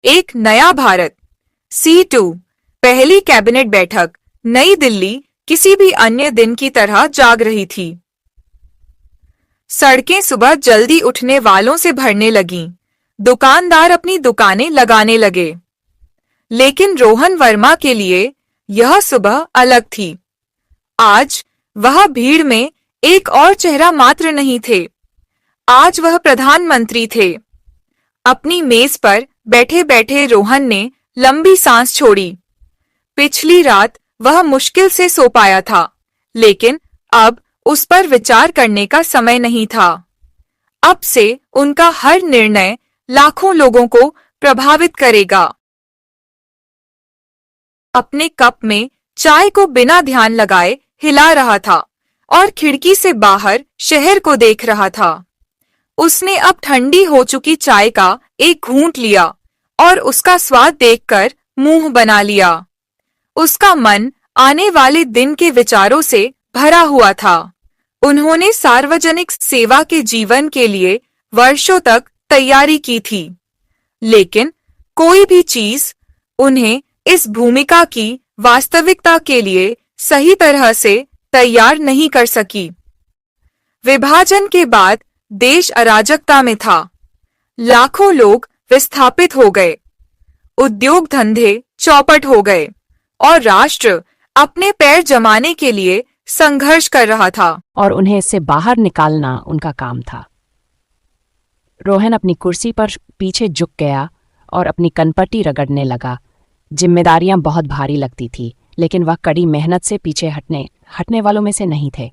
एक नया भारत। C2 पहली कैबिनेट बैठक। नई दिल्ली किसी भी अन्य दिन की तरह जाग रही थी। सड़कें सुबह जल्दी उठने वालों से भरने लगीं। दुकानदार अपनी दुकानें लगाने लगे। लेकिन रोहन वर्मा के लिए यह सुबह अलग थी। आज वह भीड़ में एक और चेहरा मात्र नहीं थे। आज वह प्रधानमंत्री थे। अपनी मेज पर बैठे बैठे रोहन ने लंबी सांस छोड़ी। पिछली रात वह मुश्किल से सो पाया था, लेकिन अब उस पर विचार करने का समय नहीं था। अब से उनका हर निर्णय लाखों लोगों को प्रभावित करेगा। अपने कप में चाय को बिना ध्यान लगाए हिला रहा था और खिड़की से बाहर शहर को देख रहा था। उसने अब ठंडी हो चुकी चाय का एक घूंट लिया और उसका स्वाद देखकर मुंह बना लिया। उसका मन आने वाले दिन के विचारों से भरा हुआ था। उन्होंने सार्वजनिक सेवा के जीवन के लिए वर्षों तक तैयारी की थी, लेकिन कोई भी चीज उन्हें इस भूमिका की वास्तविकता के लिए सही तरह से तैयार नहीं कर सकी। विभाजन के बाद देश अराजकता में था। लाखों लोग विस्थापित हो गए, उद्योग धंधे चौपट हो गए और राष्ट्र अपने पैर जमाने के लिए संघर्ष कर रहा था। और उन्हें इससे बाहर निकालना उनका काम था। रोहन अपनी कुर्सी पर पीछे झुक गया और अपनी कनपट्टी रगड़ने लगा। जिम्मेदारियां बहुत भारी लगती थी, लेकिन वह कड़ी मेहनत से पीछे हटने वालों में से नहीं थे।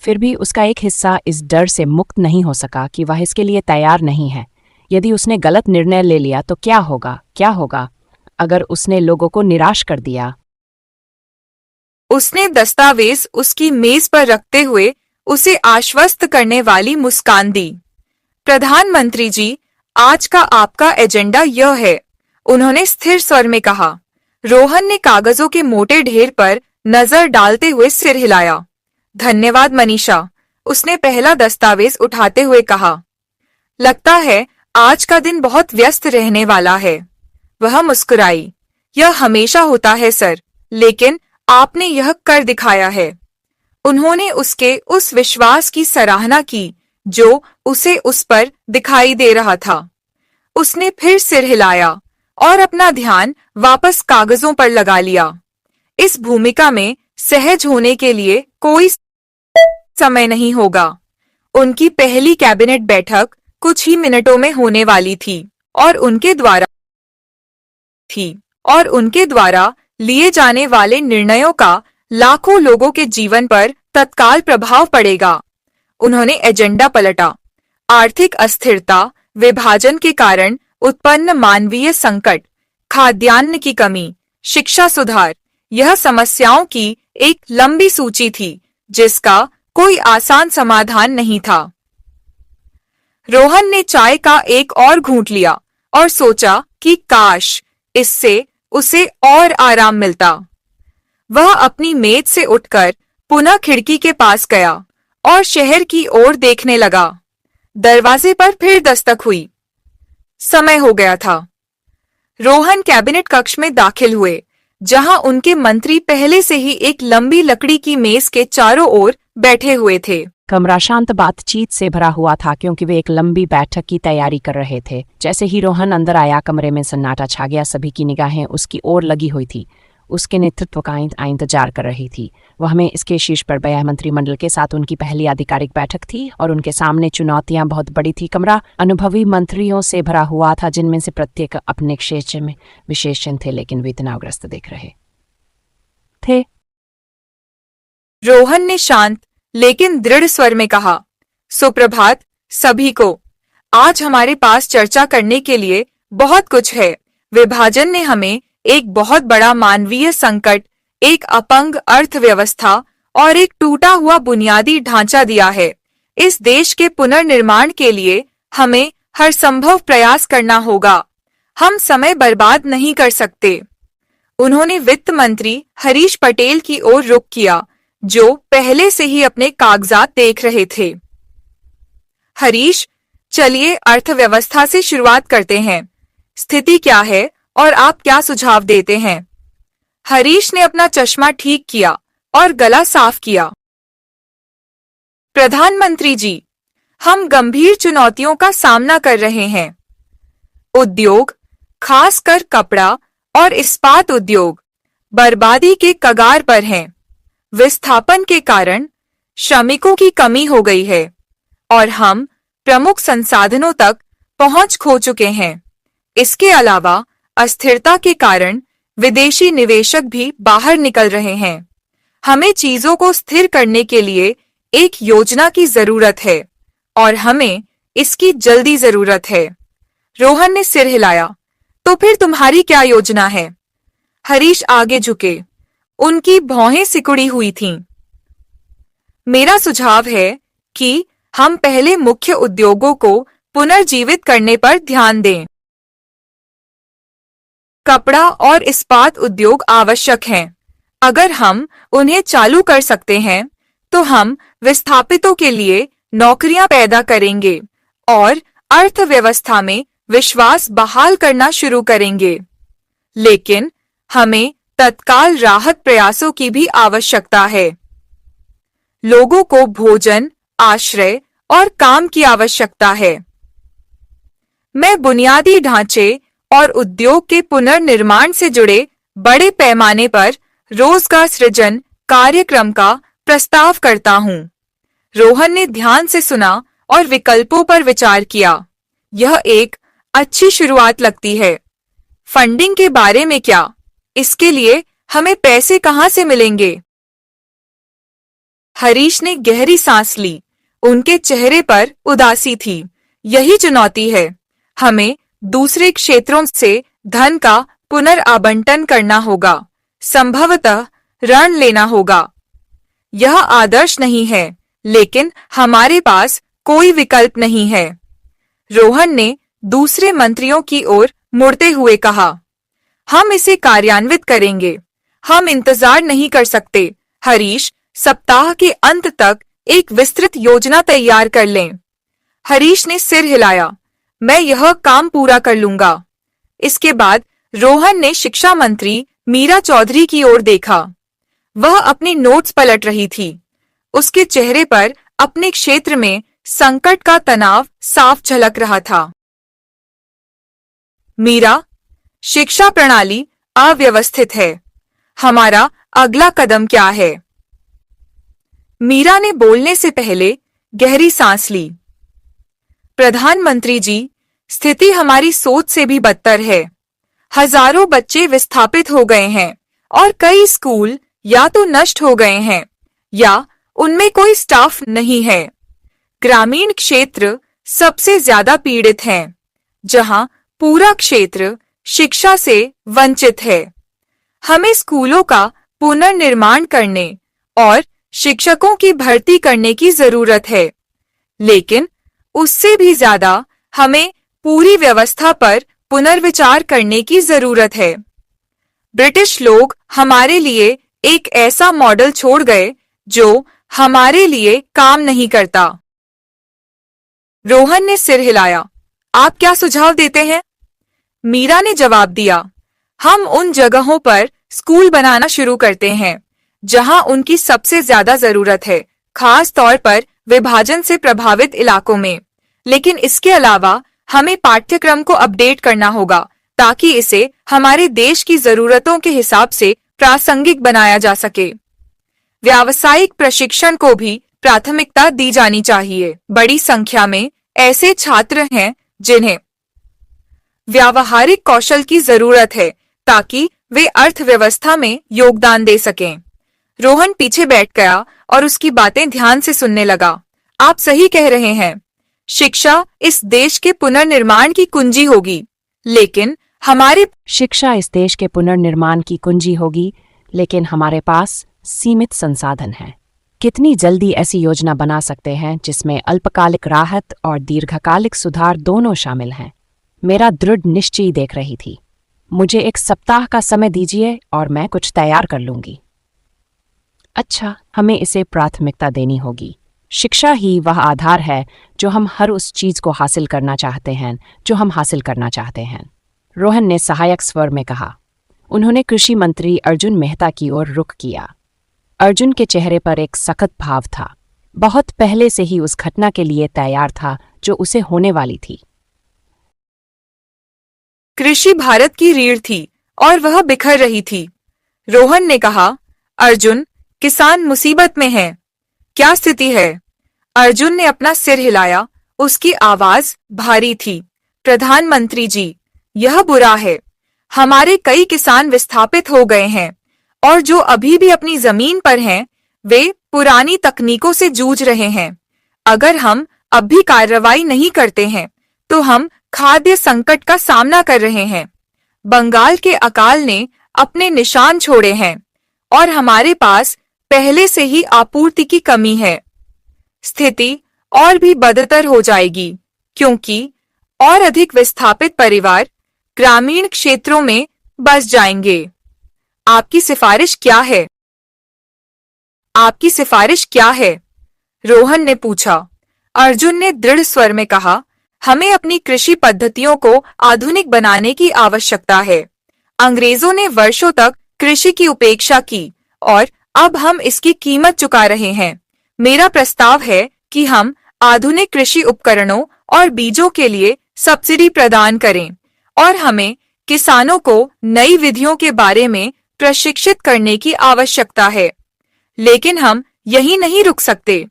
फिर भी उसका एक हिस्सा इस डर से मुक्त नहीं हो सका कि वह इसके लिए तैयार नहीं है। यदि उसने गलत निर्णय ले लिया तो क्या होगा अगर उसने लोगों को निराश कर दिया। उसने दस्तावेज उसकी मेज पर रखते हुए उसे आश्वस्त करने वाली मुस्कान दी। प्रधानमंत्री जी, आज का आपका एजेंडा यह है, उन्होंने स्थिर स्वर में कहा। रोहन ने कागजों के मोटे ढेर पर नजर डालते हुए सिर हिलाया। धन्यवाद मनीषा, उसने पहला दस्तावेज उठाते हुए कहा। लगता है आज का दिन बहुत व्यस्त रहने वाला है। वह मुस्कुराई। यह हमेशा होता है सर, लेकिन आपने यह कर दिखाया है। उन्होंने उसके उस विश्वास की सराहना की जो उसे उस पर दिखाई दे रहा था। उसने फिर सिर हिलाया और अपना ध्यान वापस कागजों पर लगा लिया। इस भूमिका में सहज होने के लिए कोई समय नहीं होगा। उनकी पहली कैबिनेट बैठक कुछ ही मिनटों में होने वाली थी और उनके द्वारा लिए जाने वाले निर्णयों का लाखों लोगों के जीवन पर तत्काल प्रभाव पड़ेगा। उन्होंने एजेंडा पलटा। आर्थिक अस्थिरता, विभाजन के कारण उत्पन्न मानवीय संकट, खाद्यान्न की कमी, शिक्षा सुधार, यह समस्याओं की एक लंबी सूची थी जिसका कोई आसान समाधान नहीं था। रोहन ने चाय का एक और घूंट लिया और सोचा कि काश इससे उसे और आराम मिलता। वह अपनी मेज से उठकर पुनः खिड़की के पास गया और शहर की ओर देखने लगा। दरवाजे पर फिर दस्तक हुई। समय हो गया था। रोहन कैबिनेट कक्ष में दाखिल हुए, जहां उनके मंत्री पहले से ही एक लंबी लकड़ी की मेज के चारों ओर बैठे हुए थे। कमरा शांत बातचीत से भरा हुआ था क्योंकि वे एक लंबी बैठक की तैयारी कर रहे थे। जैसे ही रोहन अंदर आया, कमरे में सन्नाटा छा गया। सभी की निगाहें उसकी ओर लगी हुई थी। उसके नेतृत्व का इंतजार कर रही थी। वह में इसके शीर्ष पर बैठे मंत्रिमंडल के साथ उनकी पहली आधिकारिक बैठक थी और उनके सामने चुनौतियां बहुत बड़ी थी। कमरा अनुभवी मंत्रियों से भरा हुआ था, जिनमें से प्रत्येक अपने क्षेत्र में विशेषज्ञ थे, लेकिन वे तनावग्रस्त दिख रहे थे। रोहन ने शांत लेकिन दृढ़ स्वर में कहा, सुप्रभात सभी को। आज हमारे पास चर्चा करने के लिए बहुत कुछ है। विभाजन ने हमें एक बहुत बड़ा मानवीय संकट, एक अपंग अर्थव्यवस्था और एक टूटा हुआ बुनियादी ढांचा दिया है। इस देश के पुनर्निर्माण के लिए हमें हर संभव प्रयास करना होगा। हम समय बर्बाद नहीं कर सकते। उन्होंने वित्त मंत्री हरीश पटेल की ओर रुख किया, जो पहले से ही अपने कागजात देख रहे थे। हरीश, चलिए अर्थव्यवस्था से शुरुआत करते हैं। स्थिति क्या है और आप क्या सुझाव देते हैं? हरीश ने अपना चश्मा ठीक किया और गला साफ किया। प्रधानमंत्री जी, हम गंभीर चुनौतियों का सामना कर रहे हैं। उद्योग, खासकर कपड़ा और इस्पात उद्योग, बर्बादी के कगार पर हैं। विस्थापन के कारण श्रमिकों की कमी हो गई है और हम प्रमुख संसाधनों तक पहुंच खो चुके हैं। इसके अलावा अस्थिरता के कारण विदेशी निवेशक भी बाहर निकल रहे हैं। हमें चीजों को स्थिर करने के लिए एक योजना की जरूरत है और हमें इसकी जल्दी जरूरत है। रोहन ने सिर हिलाया। तो फिर तुम्हारी क्या योजना है? हरीश आगे झुके। उनकी भौहें सिकुड़ी हुई थीं। मेरा सुझाव है कि हम पहले मुख्य उद्योगों को पुनर्जीवित करने पर ध्यान दें। कपड़ा और इस्पात उद्योग आवश्यक हैं। अगर हम उन्हें चालू कर सकते हैं तो हम विस्थापितों के लिए नौकरियां पैदा करेंगे और अर्थव्यवस्था में विश्वास बहाल करना शुरू करेंगे। लेकिन हमें तत्काल राहत प्रयासों की भी आवश्यकता है। लोगों को भोजन, आश्रय और काम की आवश्यकता है। मैं बुनियादी ढांचे और उद्योग के पुनर्निर्माण से जुड़े बड़े पैमाने पर रोजगार सृजन कार्यक्रम का प्रस्ताव करता हूं। रोहन ने ध्यान से सुना और विकल्पों पर विचार किया। यह एक अच्छी शुरुआत लगती है। फंडिंग के बारे में क्या? इसके लिए हमें पैसे कहां से मिलेंगे? हरीश ने गहरी सांस ली। उनके चेहरे पर उदासी थी। यही चुनौती है। हमें दूसरे क्षेत्रों से धन का पुनर्आबंटन करना होगा। संभवतः ऋण लेना होगा। यह आदर्श नहीं है, लेकिन हमारे पास कोई विकल्प नहीं है। रोहन ने दूसरे मंत्रियों की ओर मुड़ते हुए कहा, हम इसे कार्यान्वित करेंगे। हम इंतजार नहीं कर सकते। हरीश, सप्ताह के अंत तक एक विस्तृत योजना तैयार कर लें। हरीश ने सिर हिलाया। मैं यह काम पूरा कर लूंगा। इसके बाद रोहन ने शिक्षा मंत्री मीरा चौधरी की ओर देखा। वह अपनी नोट्स पलट रही थी। उसके चेहरे पर अपने क्षेत्र में संकट का तनाव साफ झलक रहा था। मीरा, शिक्षा प्रणाली अव्यवस्थित है। हमारा अगला कदम क्या है? मीरा ने बोलने से पहले गहरी सांस ली। प्रधानमंत्री जी, स्थिति हमारी सोच से भी बदतर है। हजारों बच्चे विस्थापित हो गए हैं और कई स्कूल या तो नष्ट हो गए हैं या उनमें कोई स्टाफ नहीं है। ग्रामीण क्षेत्र सबसे ज्यादा पीड़ित हैं, जहां पूरा क्षेत्र शिक्षा से वंचित है। हमें स्कूलों का पुनर्निर्माण करने और शिक्षकों की भर्ती करने की जरूरत है, लेकिन उससे भी ज्यादा हमें पूरी व्यवस्था पर पुनर्विचार करने की जरूरत है। ब्रिटिश लोग हमारे लिए एक ऐसा मॉडल छोड़ गए जो हमारे लिए काम नहीं करता। रोहन ने सिर हिलाया। आप क्या सुझाव देते हैं? मीरा ने जवाब दिया, हम उन जगहों पर स्कूल बनाना शुरू करते हैं जहां उनकी सबसे ज्यादा जरूरत है, खास तौर पर विभाजन से प्रभावित इलाकों में। लेकिन इसके अलावा हमें पाठ्यक्रम को अपडेट करना होगा ताकि इसे हमारे देश की जरूरतों के हिसाब से प्रासंगिक बनाया जा सके। व्यावसायिक प्रशिक्षण को भी प्राथमिकता दी जानी चाहिए। बड़ी संख्या में ऐसे छात्र हैं जिन्हें व्यावहारिक कौशल की जरूरत है ताकि वे अर्थव्यवस्था में योगदान दे सकें। रोहन पीछे बैठ गया और उसकी बातें ध्यान से सुनने लगा। आप सही कह रहे हैं। शिक्षा इस देश के पुनर्निर्माण की कुंजी होगी, लेकिन हमारे पास सीमित संसाधन हैं। कितनी जल्दी ऐसी योजना बना सकते हैं जिसमें अल्पकालिक राहत और दीर्घकालिक सुधार दोनों शामिल हैं? मेरा दृढ़ निश्चय देख रही थी। मुझे एक सप्ताह का समय दीजिए और मैं कुछ तैयार कर लूंगी। अच्छा, हमें इसे प्राथमिकता देनी होगी। शिक्षा ही वह आधार है जो हम हर उस चीज को हासिल करना चाहते हैं जो हम हासिल करना चाहते हैं। रोहन ने सहायक स्वर में कहा। उन्होंने कृषि मंत्री अर्जुन मेहता की ओर रुख किया। अर्जुन के चेहरे पर एक सख्त भाव था। बहुत पहले से ही उस घटना के लिए तैयार था जो उसे होने वाली थी। कृषि भारत की रीढ़ थी और वह बिखर रही थी। रोहन ने कहा, अर्जुन, किसान मुसीबत में हैं। क्या स्थिति है? अर्जुन ने अपना सिर हिलाया। उसकी आवाज भारी थी। प्रधानमंत्री जी, यह बुरा है। हमारे कई किसान विस्थापित हो गए हैं और जो अभी भी अपनी जमीन पर हैं, वे पुरानी तकनीकों से जूझ रहे हैं। अगर हम अब भी कार्रवाई नहीं करते हैं तो हम खाद्य संकट का सामना कर रहे हैं। बंगाल के अकाल ने अपने निशान छोड़े हैं और हमारे पास पहले से ही आपूर्ति की कमी है। स्थिति और भी बदतर हो जाएगी क्योंकि और अधिक विस्थापित परिवार ग्रामीण क्षेत्रों में बस जाएंगे। आपकी सिफारिश क्या है? आपकी सिफारिश क्या है? रोहन ने पूछा। अर्जुन ने दृढ़ स्वर में कहा, हमें अपनी कृषि पद्धतियों को आधुनिक बनाने की आवश्यकता है। अंग्रेजों ने वर्षों तक कृषि की उपेक्षा की और अब हम इसकी कीमत चुका रहे हैं। मेरा प्रस्ताव है कि हम आधुनिक कृषि उपकरणों और बीजों के लिए सब्सिडी प्रदान करें और हमें किसानों को नई विधियों के बारे में प्रशिक्षित करने की आवश्यकता है। लेकिन हम यही नहीं रुक सकते।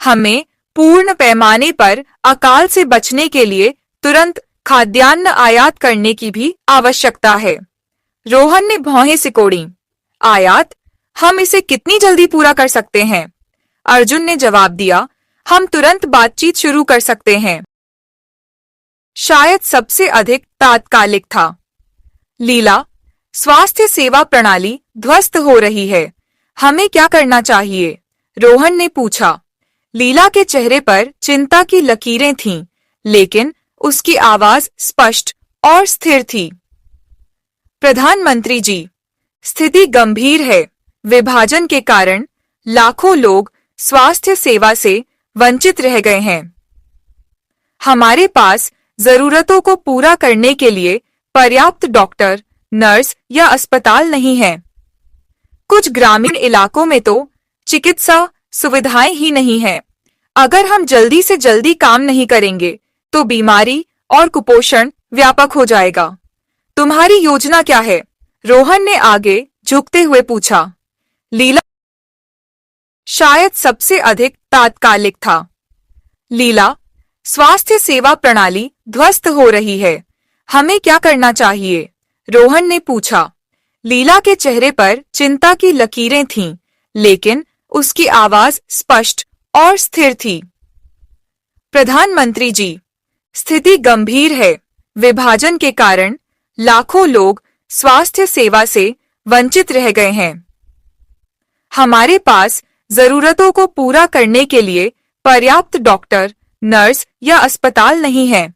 हमें पूर्ण पैमाने पर अकाल से बचने के लिए तुरंत खाद्यान्न आयात करने की भी आवश्यकता है। रोहन ने भौहें सिकोड़ी। आयात? हम इसे कितनी जल्दी पूरा कर सकते हैं? अर्जुन ने जवाब दिया, हम तुरंत बातचीत शुरू कर सकते हैं। शायद सबसे अधिक तात्कालिक था। लीला, स्वास्थ्य सेवा प्रणाली ध्वस्त हो रही है। हमें क्या करना चाहिए? रोहन ने पूछा। लीला के चेहरे पर चिंता की लकीरें थीं, लेकिन उसकी आवाज स्पष्ट और स्थिर थी। प्रधानमंत्री जी, स्थिति गंभीर है। विभाजन के कारण लाखों लोग स्वास्थ्य सेवा से वंचित रह गए हैं। हमारे पास जरूरतों को पूरा करने के लिए पर्याप्त डॉक्टर, नर्स या अस्पताल नहीं है। कुछ ग्रामीण इलाकों में तो चिकित्सा सुविधाएं ही नहीं है। अगर हम जल्दी से जल्दी काम नहीं करेंगे तो बीमारी और कुपोषण व्यापक हो जाएगा। तुम्हारी योजना क्या है? रोहन ने आगे झुकते हुए पूछा। लीला शायद सबसे अधिक तात्कालिक था। लीला, स्वास्थ्य सेवा प्रणाली ध्वस्त हो रही है। हमें क्या करना चाहिए? रोहन ने पूछा। लीला के चेहरे पर चिंता की लकीरें थीं, लेकिन उसकी आवाज स्पष्ट और स्थिर थी। प्रधानमंत्री जी, स्थिति गंभीर है। विभाजन के कारण लाखों लोग स्वास्थ्य सेवा से वंचित रह गए हैं। हमारे पास जरूरतों को पूरा करने के लिए पर्याप्त डॉक्टर, नर्स या अस्पताल नहीं है।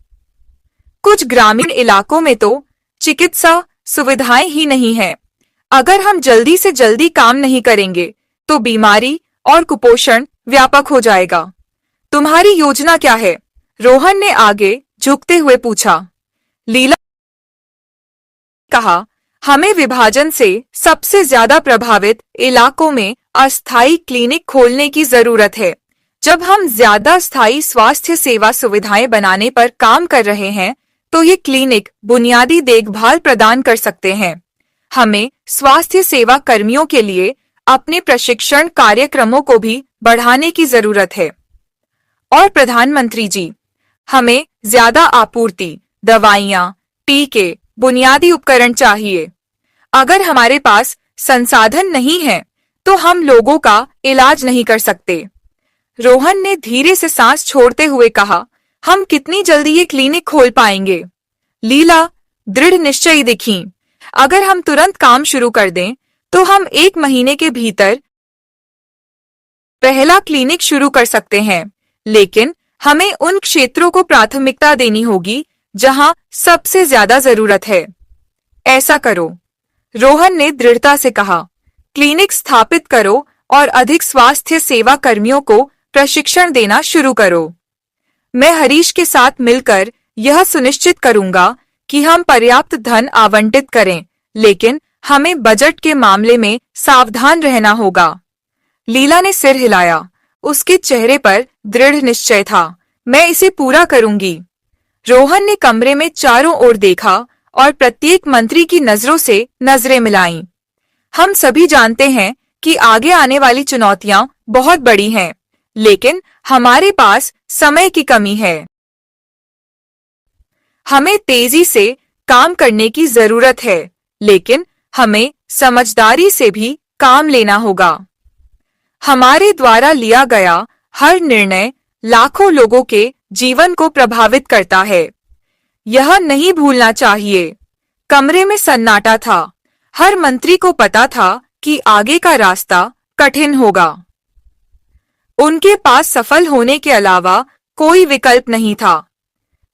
कुछ ग्रामीण इलाकों में तो चिकित्सा सुविधाएं ही नहीं है। अगर हम जल्दी से जल्दी काम नहीं करेंगे तो बीमारी और कुपोषण व्यापक हो जाएगा। तुम्हारी योजना क्या है? रोहन ने आगे झुकते हुए पूछा। लीला कहा, हमें विभाजन से सबसे ज्यादा प्रभावित इलाकों में अस्थायी क्लिनिक खोलने की जरूरत है। जब हम ज्यादा स्थायी स्वास्थ्य सेवा सुविधाएं बनाने पर काम कर रहे हैं तो ये क्लिनिक बुनियादी देखभाल प्रदान कर सकते हैं। हमें स्वास्थ्य सेवा कर्मियों के लिए अपने प्रशिक्षण कार्यक्रमों को भी बढ़ाने की जरूरत है। और प्रधानमंत्री जी, हमें ज्यादा आपूर्ति, दवाइयां, टीके, बुनियादी उपकरण चाहिए। अगर हमारे पास संसाधन नहीं है तो हम लोगों का इलाज नहीं कर सकते। रोहन ने धीरे से सांस छोड़ते हुए कहा, हम कितनी जल्दी ये क्लिनिक खोल पाएंगे? लीला दृढ़ निश्चयी दिखीं। अगर हम तुरंत काम शुरू कर दें तो हम 1 महीने के भीतर पहला क्लिनिक शुरू कर सकते हैं, लेकिन हमें उन क्षेत्रों को प्राथमिकता देनी होगी जहां सबसे ज्यादा जरूरत है। ऐसा करो, रोहन ने दृढ़ता से कहा। क्लिनिक स्थापित करो और अधिक स्वास्थ्य सेवा कर्मियों को प्रशिक्षण देना शुरू करो। मैं हरीश के साथ मिलकर यह सुनिश्चित करूंगा कि हम पर्याप्त धन आवंटित करें, लेकिन हमें बजट के मामले में सावधान रहना होगा। लीला ने सिर हिलाया। उसके चेहरे पर दृढ़ निश्चय था। मैं इसे पूरा करूंगी। रोहन ने कमरे में चारों ओर देखा और प्रत्येक मंत्री की नजरों से नजरें मिलाईं। हम सभी जानते हैं कि आगे आने वाली चुनौतियां बहुत बड़ी हैं, लेकिन हमारे पास समय की कमी है। हमें तेजी से काम करने की जरूरत है, लेकिन हमें समझदारी से भी काम लेना होगा। हमारे द्वारा लिया गया हर निर्णय लाखों लोगों के जीवन को प्रभावित करता है। यह नहीं भूलना चाहिए। कमरे में सन्नाटा था। हर मंत्री को पता था कि आगे का रास्ता कठिन होगा। उनके पास सफल होने के अलावा कोई विकल्प नहीं था।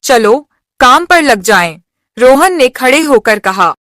चलो, काम पर लग जाएं, रोहन ने खड़े होकर कहा।